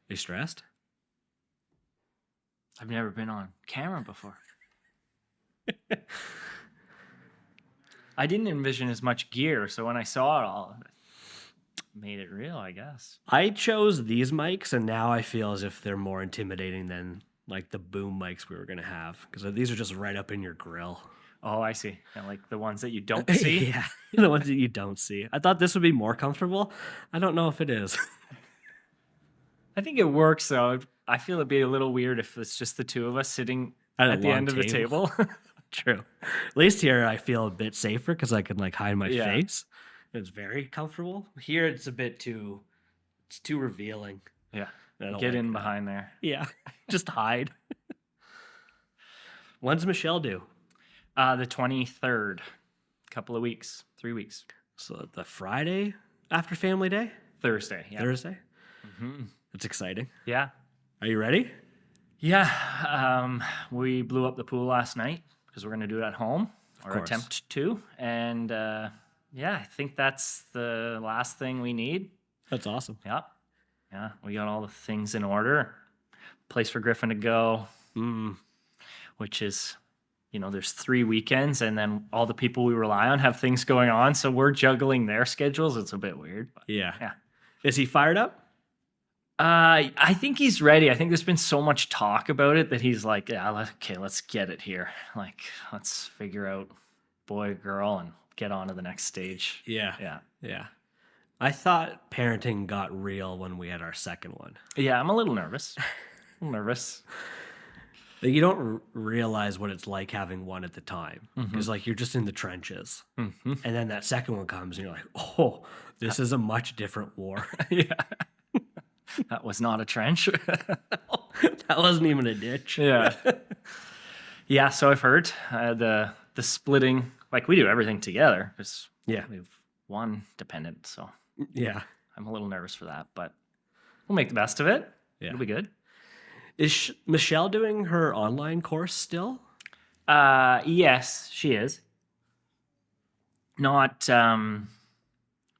you stressed? I've never been on camera before. I didn't envision as much gear, so when I saw it all, it made it real, I guess. I chose these mics, and now I feel as if they're more intimidating than like the boom mics we were going to have, because these are just right up in your grill. Oh, I see. And like the ones that you don't see? Yeah, the ones that you don't see. I thought this would be more comfortable. I don't know if it is. I think it works, though. I feel it'd be a little weird if it's just the two of us sitting at the end of the table. True. At least here I feel a bit safer because I can like hide my face. It's very comfortable. Here it's a bit too, it's too revealing. Yeah. Get in behind there. Yeah. Just hide. When's Michelle due? The 23rd. Couple of weeks. 3 weeks. So the Friday after Family Day? Thursday. Yeah. Thursday? Mm-hmm. That's exciting. Yeah. Are you ready? Yeah. We blew up the pool last night because we're going to do it at home, or attempt to. And yeah, I think that's the last thing we need. That's awesome. Yeah. Yeah. We got all the things in order. Place for Griffin to go, which is, you know, there's 3 weekends, and then all the people we rely on have things going on. So we're juggling their schedules. It's a bit weird. But yeah. Is he fired up? I think he's ready. I think there's been so much talk about it that he's like, yeah, okay, let's get it here. Like, let's figure out boy, girl, and get on to the next stage. Yeah. I thought parenting got real when we had our second one. Yeah, I'm a little nervous. You don't realize what it's like having one at the time. Because like you're just in the trenches. And then that second one comes and you're like, oh, this is a much different war. Yeah. That was not a trench. That wasn't even a ditch. Yeah. Yeah, so I've heard the splitting, like we do everything together. We have one dependent, so yeah. I'm a little nervous for that, but we'll make the best of it. Yeah. It'll be good. Is Michelle doing her online course still? Yes, she is. Not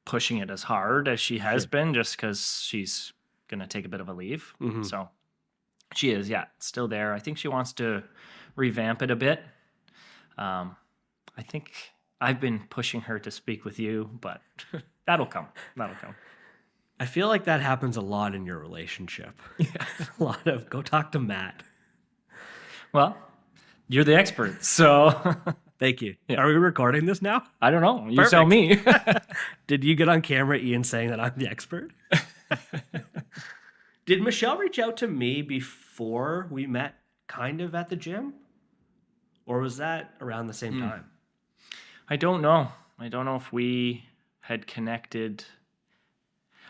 pushing it as hard as she has been, just because she's going to take a bit of a leave. So she is, still there. I think she wants to revamp it a bit. I think I've been pushing her to speak with you, but that'll come. I feel like that happens a lot in your relationship. Yeah. A lot of go talk to Matt. Well, you're the expert, so thank you. Yeah. Are we recording this now? I don't know. You tell me. Did you get on camera, Ian, saying that I'm the expert? Did Michelle reach out to me before we met kind of at the gym? Or was that around the same time? I don't know. I don't know if we had connected.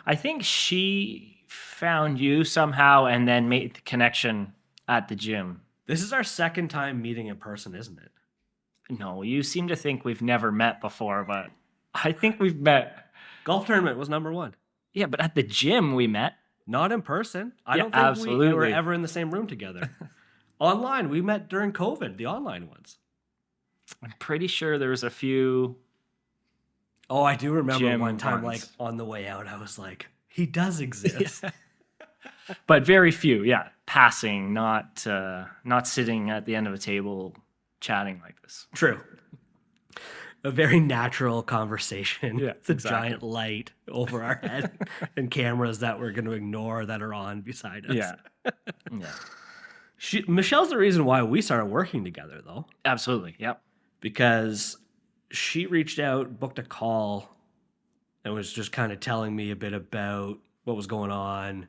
I think she found you somehow and then made the connection at the gym. This is our second time meeting in person, isn't it? No, you seem to think we've never met before, but I think we've met. Golf tournament was number 1. Yeah, but at the gym we met. Not in person. I don't think we were ever in the same room together. Online, we met during COVID, the online ones. I'm pretty sure there was a few. Oh, I do remember one time, ones. like on the way out, I was like, he does exist. Yeah. But very few, passing, not sitting at the end of a table chatting like this. True. A very natural conversation. Yeah, it's a giant light over our head and cameras that we're going to ignore that are on beside us. Yeah. Michelle's the reason why we started working together, though. Absolutely, yep. Because she reached out, booked a call, and was just kind of telling me a bit about what was going on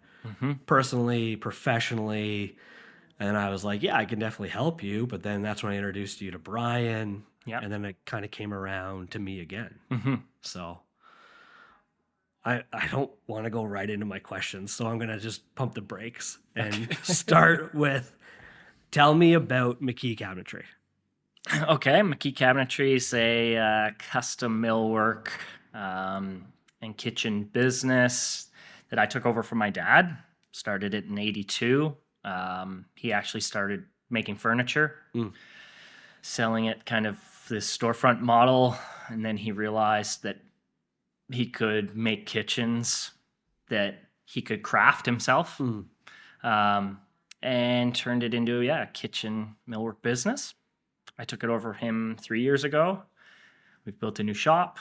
personally, professionally. And I was like, yeah, I can definitely help you. But then that's when I introduced you to Brian. Yeah. And then it kind of came around to me again. So I don't want to go right into my questions. So I'm going to just pump the brakes and start with, tell me about McKee Cabinetree. Okay, McKee Cabinetree is a custom millwork and kitchen business that I took over from my dad. Started it in '82. He actually started making furniture, selling it kind of this storefront model, and then he realized that he could make kitchens that he could craft himself, and turned it into a kitchen millwork business. I took it over him 3 years ago. We've built a new shop.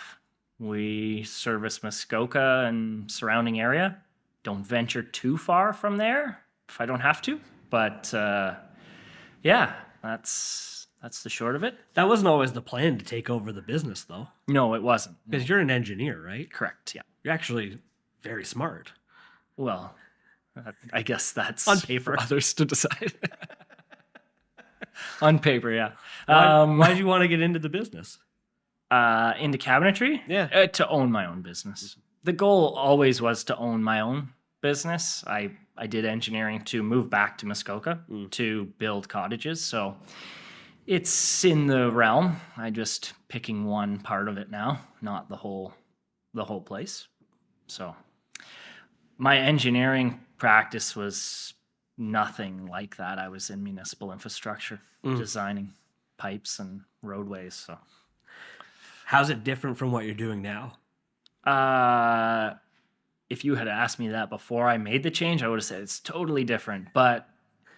We service Muskoka and surrounding area. Don't venture too far from there if I don't have to. But that's the short of it. That wasn't always the plan to take over the business, though. No, it wasn't. Because you're an engineer, right? Correct, yeah. You're actually very smart. Well, I guess that's on paper for others to decide. On paper, yeah. Why did you want to get into the business? Into cabinetry? Yeah. To own my own business. The goal always was to own my own business. I did engineering to move back to Muskoka to build cottages. So it's in the realm. I just picking one part of it now, not the whole place. So my engineering practice was nothing like that. I was in municipal infrastructure, designing pipes and roadways. So how's it different from what you're doing now? If you had asked me that before I made the change, I would have said it's totally different, but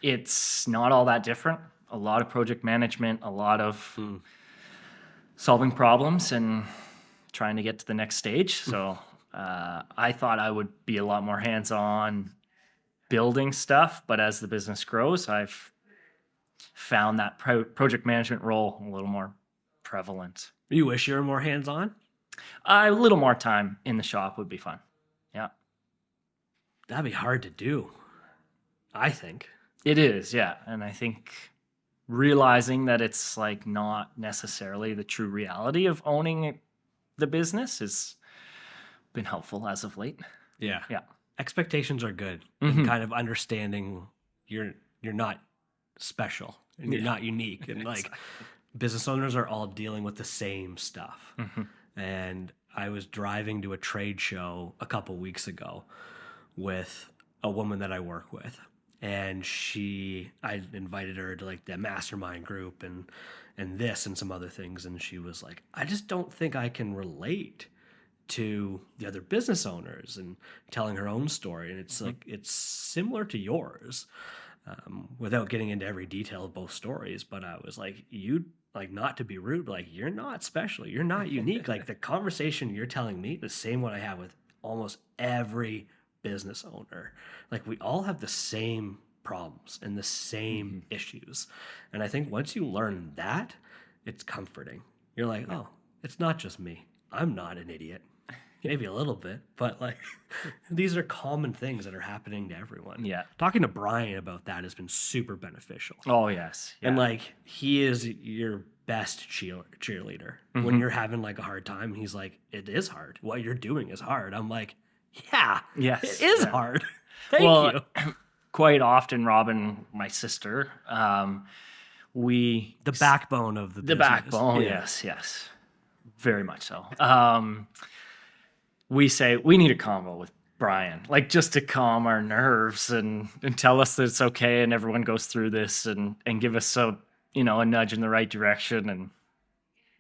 it's not all that different. A lot of project management, a lot of solving problems and trying to get to the next stage. So I thought I would be a lot more hands-on building stuff, but as the business grows, I've found that project management role a little more prevalent. You wish you were more hands-on? A little more time in the shop would be fun. Yeah. That'd be hard to do, I think. It is, yeah. And I think realizing that it's like not necessarily the true reality of owning the business has been helpful as of late. Yeah. Yeah. Expectations are good. And kind of understanding you're not special and you're not unique. And like business owners are all dealing with the same stuff. And I was driving to a trade show a couple weeks ago with a woman that I work with. And I invited her to like the mastermind group and this and some other things. And she was like, I just don't think I can relate to the other business owners, and telling her own story. And it's like, it's similar to yours, without getting into every detail of both stories. But I was like, not to be rude, but like, you're not special. You're not unique. Like the conversation you're telling me, the same one I have with almost every business owner. Like we all have the same problems and the same issues. And I think once you learn that, it's comforting. You're like, oh, it's not just me. I'm not an idiot. Maybe a little bit, but like these are common things that are happening to everyone. Yeah. Talking to Brian about that has been super beneficial. Oh, yes. Yeah. And like he is your best cheerleader. When you're having like a hard time, he's like, it is hard. What you're doing is hard. I'm like, yeah, yes, it is hard. Thank you. Quite often, Robin, my sister, the backbone of the business. The backbone, yes. Very much so. We say we need a convo with Brian, like just to calm our nerves and tell us that it's okay and everyone goes through this and give us a nudge in the right direction. And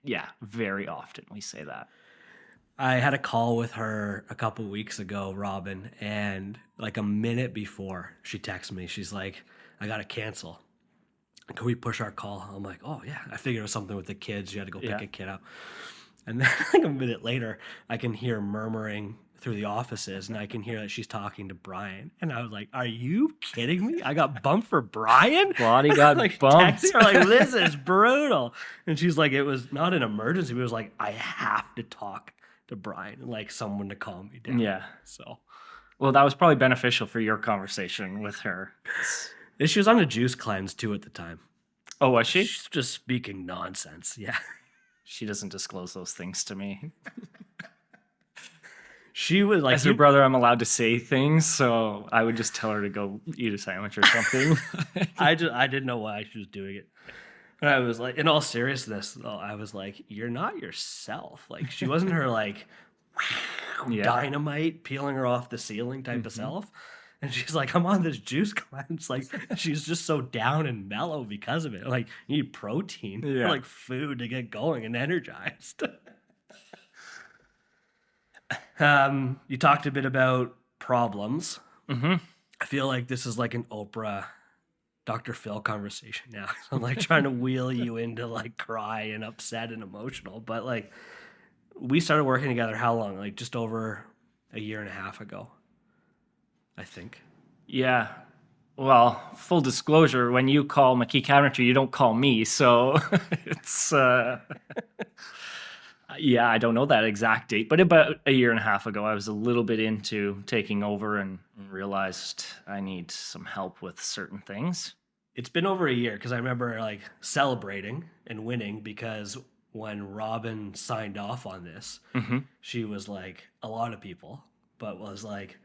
yeah, very often we say that. I had a call with her a couple weeks ago, Robin, and like a minute before she texted me, she's like, I got to cancel. Can we push our call? I'm like, oh yeah. I figured it was something with the kids. You had to go pick a kid up. And then like a minute later, I can hear murmuring through the offices, and I can hear that she's talking to Brian. And I was like, are you kidding me? I got bumped for Brian? Bonnie got like, bumped. Her, like, this is brutal. And she's like, it was not an emergency. But it was like, I have to talk to Brian, like someone to calm me down. Yeah. So, well, that was probably beneficial for your conversation with her. She was on a juice cleanse too at the time. Oh, was she? She's just speaking nonsense. Yeah. She doesn't disclose those things to me. She was like, as her brother, I'm allowed to say things, so I would just tell her to go eat a sandwich or something. I didn't know why she was doing it. And I was like, in all seriousness, though, I was like, you're not yourself. Like, she wasn't her like dynamite peeling her off the ceiling type of self. And she's like, I'm on this juice cleanse. Like, she's just so down and mellow because of it. Like, you need protein, like food to get going and energized. You talked a bit about problems. Mm-hmm. I feel like this is like an Oprah, Dr. Phil conversation now. I'm like trying to wheel you into like cry and upset and emotional. But like we started working together how long? Like just over a year and a half ago, I think. Yeah. Well, full disclosure, when you call McKee Cabinetree, you don't call me. So it's, yeah, I don't know that exact date, but about a year and a half ago, I was a little bit into taking over and realized I need some help with certain things. It's been over a year because I remember like celebrating and winning because when Robin signed off on this, she was like a lot of people, but was like,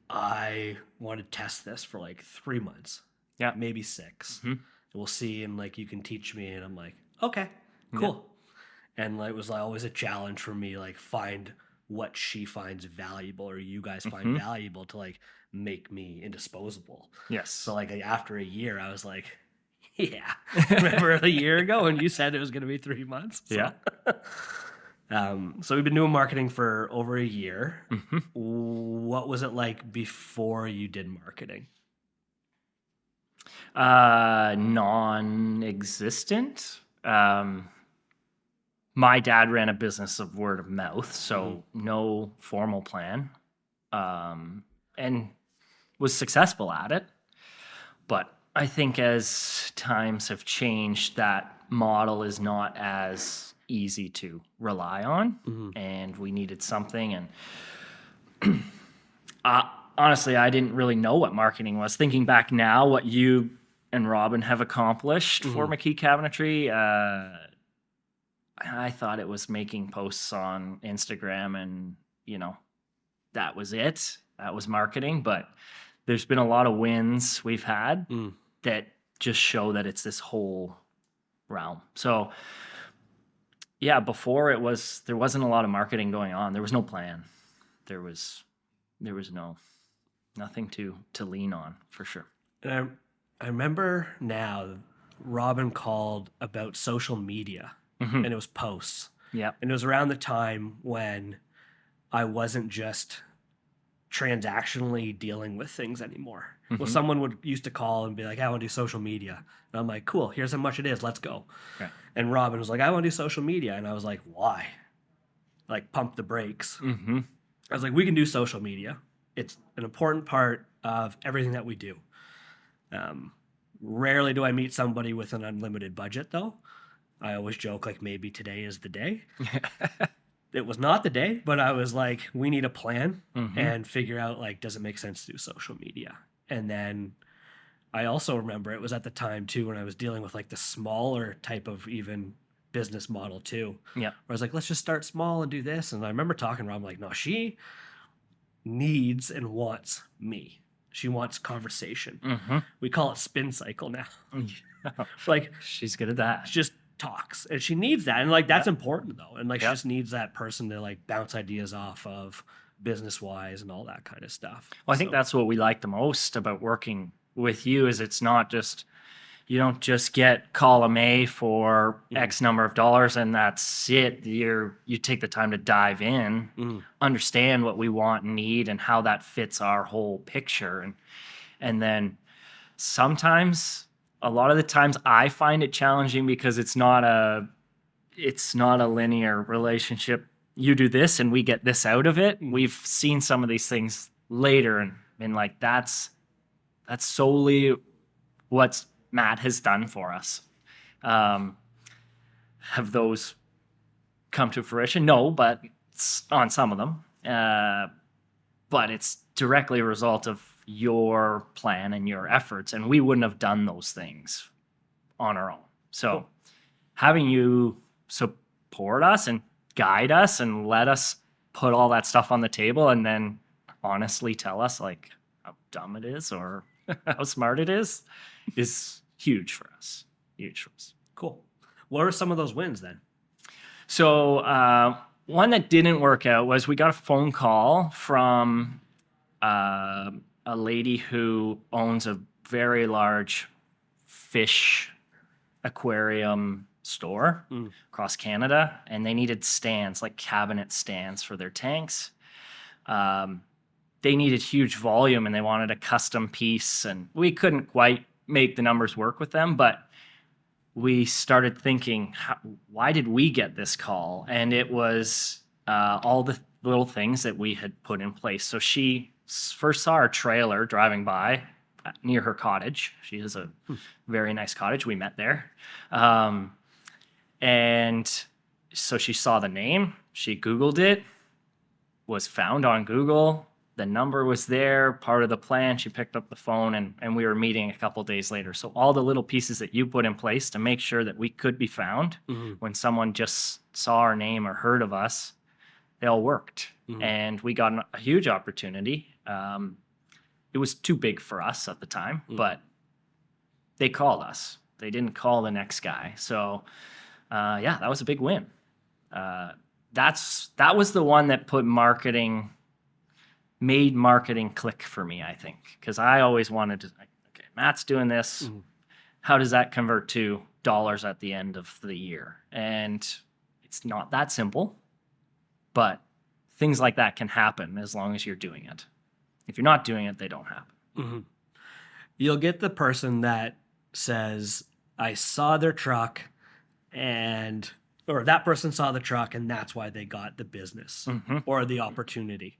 I want to test this for like 3 months. Yeah. Maybe 6. We'll see. And like, you can teach me. And I'm like, okay, cool. Yeah. And like, it was like always a challenge for me, like find what she finds valuable or you guys find valuable to like make me indisposable. Yes. So like after a year, I was like, yeah, remember a year ago when you said it was going to be 3 months? So. Yeah. So we've been doing marketing for over a year. What was it like before you did marketing? Non-existent. My dad ran a business of word of mouth, so no formal plan, and was successful at it. But I think as times have changed, that model is not as easy to rely on, and we needed something. And honestly, I didn't really know what marketing was. Thinking back now, what you and Robin have accomplished for McKee Cabinetree, I thought it was making posts on Instagram and, that was it. That was marketing. But there's been a lot of wins we've had that just show that it's this whole realm. So yeah, before there wasn't a lot of marketing going on. There was no plan. There was nothing to lean on for sure. And I remember now Robin called about social media and it was posts. Yeah. And it was around the time when I wasn't just transactionally dealing with things anymore. Well, someone used to call and be like, I want to do social media. And I'm like, cool, here's how much it is. Let's go. Okay. And Robin was like, I want to do social media. And I was like, why? Like, pump the brakes. I was like, we can do social media. It's an important part of everything that we do. Rarely do I meet somebody with an unlimited budget, though. I always joke, like, maybe today is the day. It was not the day, but I was like, we need a plan and figure out, like, does it make sense to do social media? And then I also remember it was at the time, too, when I was dealing with, like, the smaller type of even business model, too. Yeah. Where I was like, let's just start small and do this. And I remember talking to her, I'm like, no, she needs and wants me. She wants conversation. We call it spin cycle now. Like, she's good at that. Just talks and she needs that, and like that's important though, and like she just needs that person to like bounce ideas off of business wise and all that kind of stuff. Well, I think that's what we like the most about working with you is it's not just you don't just get column A for X number of dollars and that's it. You take the time to dive in, understand what we want and need and how that fits our whole picture, and then sometimes a lot of the times I find it challenging because it's not a linear relationship. You do this and we get this out of it. We've seen some of these things later and been like, that's solely what Matt has done for us. Have those come to fruition? No, but it's on some of them. But it's directly a result of your plan and your efforts, and we wouldn't have done those things on our own. So having you support us and guide us and let us put all that stuff on the table and then honestly tell us like how dumb it is or how smart it is huge for us. Huge for us. Cool. What are some of those wins then? So one that didn't work out was we got a phone call from a lady who owns a very large fish aquarium store across Canada, and they needed stands, like cabinet stands for their tanks. They they needed huge volume and they wanted a custom piece, and we couldn't quite make the numbers work with them, but we started thinking, why did we get this call? And it was all the little things that we had put in place. So she first saw our trailer driving by near her cottage. She has a very nice cottage. We met there. And so she saw the name. She Googled it, was found on Google. The number was there, part of the plan. She picked up the phone, and we were meeting a couple days later. So all the little pieces that you put in place to make sure that we could be found when someone just saw our name or heard of us, they all worked. And we got a huge opportunity. It was too big for us at the time, but they called us. They didn't call the next guy. So yeah, that was a big win. That was the one that made marketing click for me, I think, because I always wanted to, okay, Matt's doing this. How does that convert to dollars at the end of the year? And it's not that simple, but things like that can happen as long as you're doing it. If you're not doing it, they don't happen. You'll get the person that says, I saw their truck or that person saw the truck and that's why they got the business or the opportunity.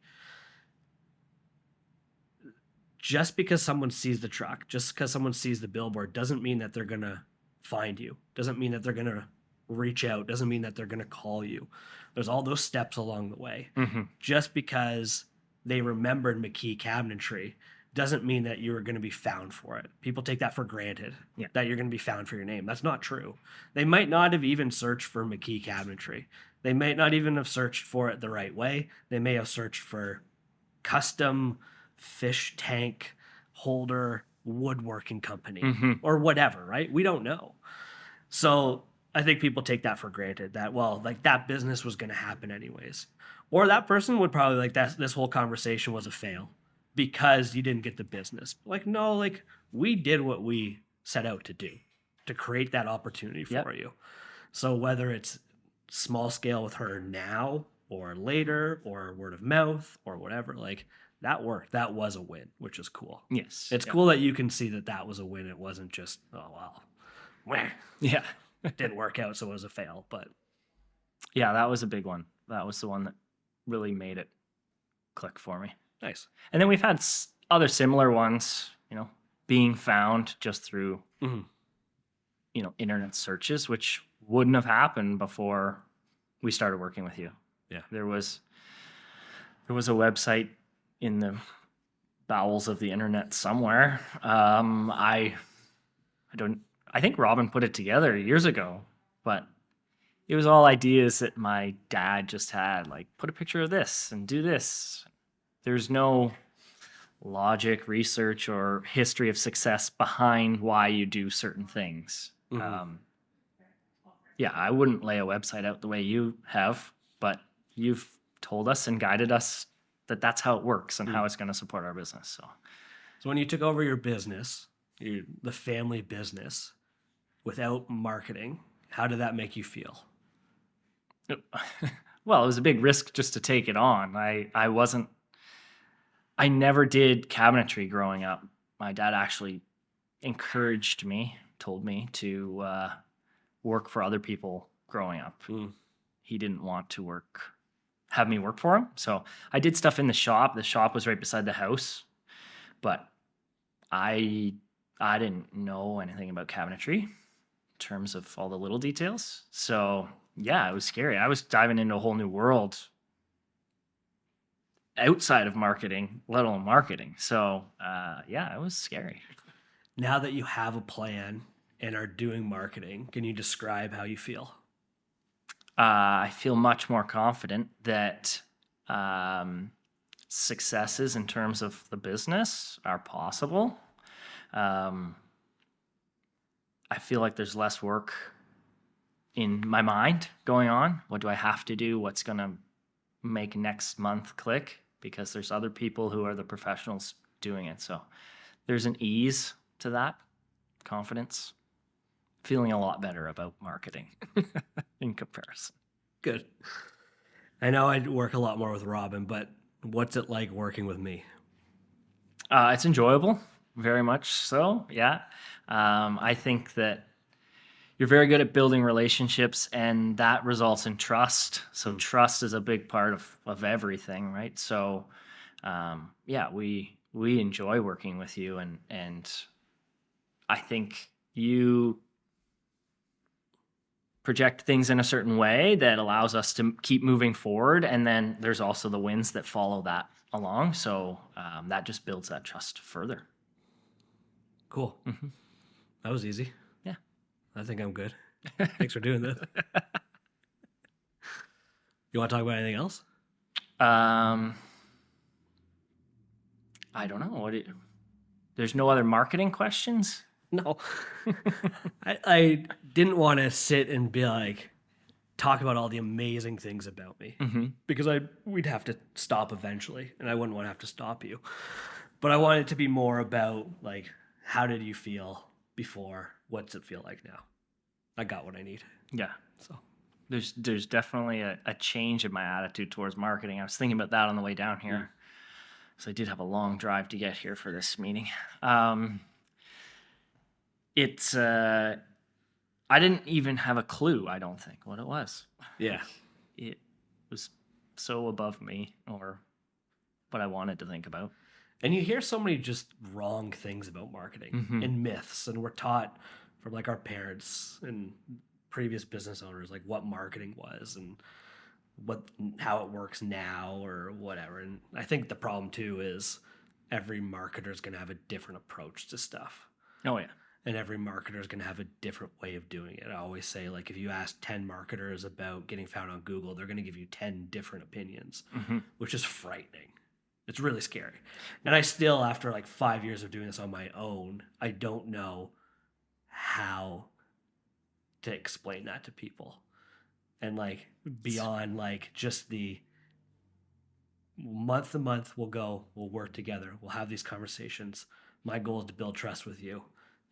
Just because someone sees the truck, just because someone sees the billboard, doesn't mean that they're going to find you. Doesn't mean that they're going to reach out. Doesn't mean that they're going to call you. There's all those steps along the way. Just because they remembered McKee Cabinetree doesn't mean that you're going to be found for it. People take that for granted, that you're going to be found for your name. That's not true. They might not have even searched for McKee Cabinetry. They might not even have searched for it the right way. They may have searched for custom fish tank holder woodworking company or whatever, right? We don't know. So I think people take that for granted that, well, like that business was going to happen anyways. Or that person would probably like that this whole conversation was a fail because you didn't get the business. Like, no, like we did what we set out to do, to create that opportunity for you. So whether it's small scale with her now or later or word of mouth or whatever, like that worked. That was a win, which is cool. Yes. It's cool that you can see that that was a win. It wasn't just, oh, well, yeah, it didn't work out, so it was a fail. But yeah, that was a big one. That was the one that really made it click for me. Nice. And then we've had other similar ones, being found just through, internet searches, which wouldn't have happened before we started working with you. Yeah. There was a website in the bowels of the internet somewhere. I think Robin put it together years ago, but it was all ideas that my dad just had, like put a picture of this and do this. There's no logic, research, or history of success behind why you do certain things. Yeah, I wouldn't lay a website out the way you have, but you've told us and guided us that that's how it works and how it's going to support our business. So when you took over your business, the family business, without marketing, how did that make you feel? Well, it was a big risk just to take it on. I never did cabinetry growing up. My dad actually encouraged me, told me to work for other people growing up. He didn't want to have me work for him. So I did stuff in the shop. The shop was right beside the house, but I didn't know anything about cabinetry in terms of all the little details. So yeah, it was scary. I was diving into a whole new world outside of marketing, let alone marketing. So yeah, it was scary. Now that you have a plan and are doing marketing, can you describe how you feel? I feel much more confident that successes in terms of the business are possible. I feel like there's less work in my mind going on. What do I have to do? What's going to make next month click? Because there's other people who are the professionals doing it. So there's an ease to that, confidence. Feeling a lot better about marketing in comparison. Good. I know I work a lot more with Robin, but what's it like working with me? It's enjoyable, very much so. Yeah. I think that you're very good at building relationships, and that results in trust. So trust is a big part of everything, right? So, yeah, we enjoy working with you, and I think you project things in a certain way that allows us to keep moving forward, and then there's also the wins that follow that along. So that just builds that trust further. Cool. That was easy. Yeah. I think I'm good. Thanks for doing this. You want to talk about anything else? I don't know. There's no other marketing questions? No. I didn't want to sit and be like, talk about all the amazing things about me, because we'd have to stop eventually, and I wouldn't want to have to stop you. But I want it to be more about, like, how did you feel before? What's it feel like now? I got what I need. Yeah. So There's definitely a change in my attitude towards marketing. I was thinking about that on the way down here. So I did have a long drive to get here for this meeting. I didn't even have a clue, I don't think, what it was. yeah. It was so above me or what I wanted to think about. And you hear so many just wrong things about marketing and myths, and we're taught from like our parents and previous business owners like what marketing was and how it works now or whatever. And I think the problem too is every marketer is going to have a different approach to stuff. Oh, yeah. And every marketer is going to have a different way of doing it. I always say, like, if you ask 10 marketers about getting found on Google, they're going to give you 10 different opinions, which is frightening. It's really scary. And I still, after like 5 years of doing this on my own, I don't know how to explain that to people. And like beyond like just the month to month, we'll work together. We'll have these conversations. My goal is to build trust with you.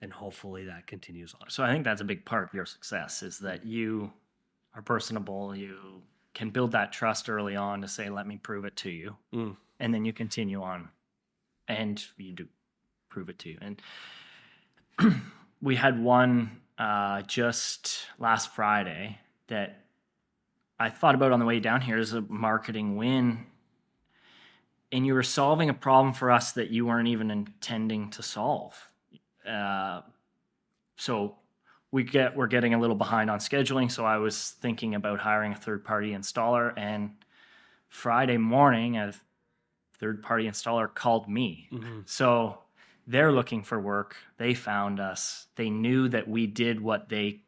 And hopefully that continues on. So I think that's a big part of your success is that you are personable. You can build that trust early on to say, let me prove it to you. And then you continue on and you do prove it to you. And we had one just last Friday that I thought about on the way down here as a marketing win. And you were solving a problem for us that you weren't even intending to solve. So we're getting a little behind on scheduling. So I was thinking about hiring a third-party installer, and Friday morning, a third-party installer called me. So they're looking for work. They found us. They knew that we did what they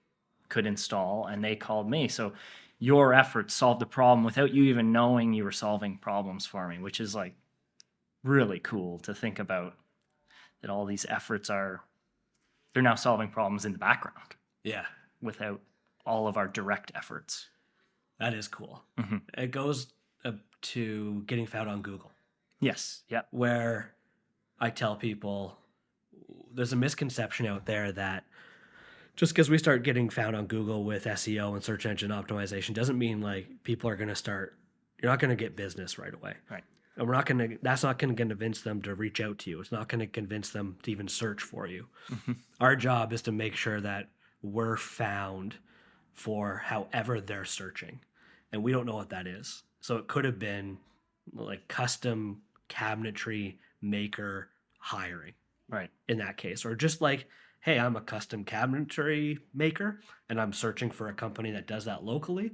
could install, and they called me. So your efforts solved the problem without you even knowing you were solving problems for me, which is like really cool to think about. That all these efforts they're now solving problems in the background. Yeah. Without all of our direct efforts. That is cool. It goes to getting found on Google. Yes. Yeah. Where I tell people there's a misconception out there that just because we start getting found on Google with SEO and search engine optimization doesn't mean like people are going to you're not going to get business right away. Right. And that's not going to convince them to reach out to you. It's not going to convince them to even search for you. Our job is to make sure that we're found for however they're searching. And we don't know what that is. So it could have been like custom cabinetry maker hiring. Right. In that case. Or just like, hey, I'm a custom cabinetry maker and I'm searching for a company that does that locally.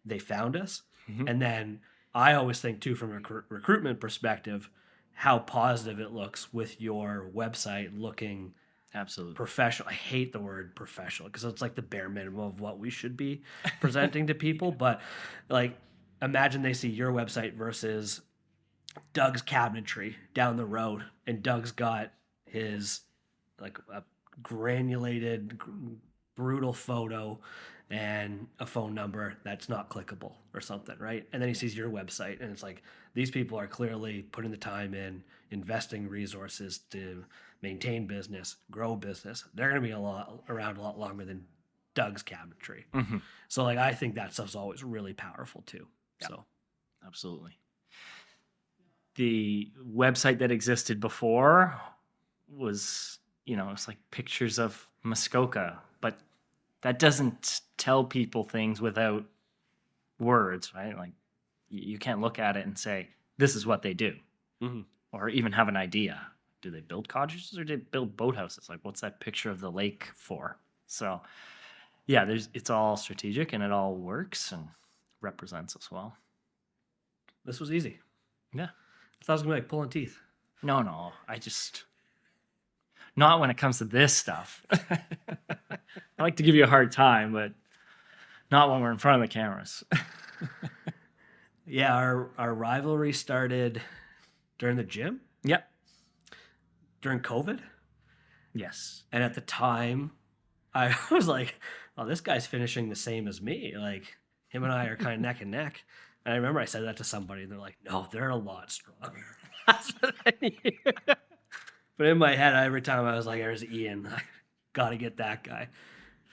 They found us. And then I always think, too, from a recruitment perspective, how positive it looks with your website looking absolutely professional. I hate the word professional because it's like the bare minimum of what we should be presenting to people. But like, imagine they see your website versus Doug's Cabinetry down the road, and Doug's got his like a granulated, brutal photo and a phone number that's not clickable or something, right? And then he sees your website and it's like, these people are clearly putting the time in, investing resources to maintain business, grow business. They're going to be around a lot longer than Doug's Cabinetry. So like, I think that stuff's always really powerful too. Yep. So absolutely. the website that existed before was, it's like pictures of Muskoka, but that doesn't tell people things without words, right? Like you can't look at it and say, this is what they do, or even have an idea. Do they build cottages or do they build boathouses? Like, what's that picture of the lake for? So, yeah, it's all strategic and it all works and represents us well. This was easy. Yeah. I thought it was going to be like pulling teeth. No, not when it comes to this stuff. I like to give you a hard time, but not when we're in front of the cameras. Yeah, our rivalry started during the gym. Yep. During COVID. Yes. And at the time, I was like, oh, this guy's finishing the same as me. Like, him and I are kind of neck and neck. And I remember I said that to somebody, and they're like, no, they're a lot stronger. That's what I need. But in my head, every time I was like, there's Ian. I got to get that guy.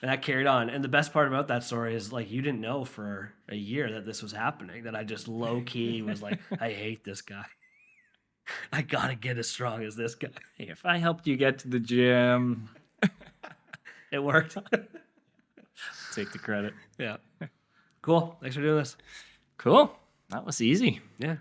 And that carried on. And the best part about that story is, like, you didn't know for a year that this was happening, that I just low-key was like, I hate this guy. I got to get as strong as this guy. Hey, if I helped you get to the gym, it worked. Take the credit. Yeah. Cool. Thanks for doing this. Cool. That was easy. Yeah.